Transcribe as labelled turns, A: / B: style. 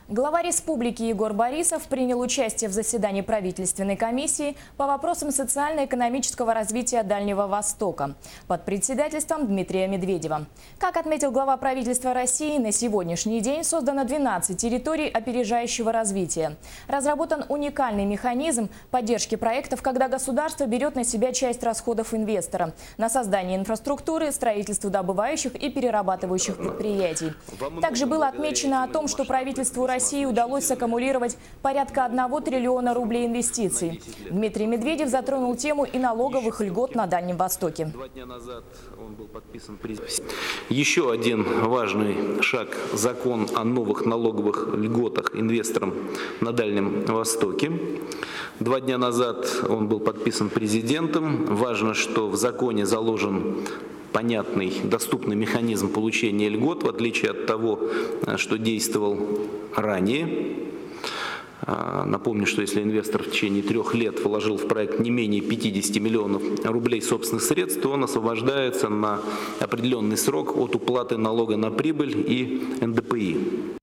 A: Глава республики Егор Борисов принял участие в заседании правительственной комиссии по вопросам социально-экономического развития Дальнего Востока под председательством Дмитрия Медведева. Как отметил глава правительства России, на сегодняшний день создано 12 территорий опережающего развития. Разработан уникальный механизм поддержки проектов, когда государство берет на себя часть расходов инвестора на создание инфраструктуры, строительство добывающих и перерабатывающих предприятий. Также было отмечено о том, что правительству России удалось саккумулировать порядка 1 триллиона рублей инвестиций. Дмитрий Медведев затронул тему и налоговых льгот на Дальнем Востоке.
B: 2 дня назад он был подписан президентом. Еще один важный шаг – закон о новых налоговых льготах инвесторам на Дальнем Востоке. 2 дня назад он был подписан президентом. Важно, что в законе заложен понятный, доступный механизм получения льгот, в отличие от того, что действовал ранее. Напомню, что если инвестор в течение 3 лет вложил в проект не менее 50 миллионов рублей собственных средств, то он освобождается на определенный срок от уплаты налога на прибыль и НДПИ.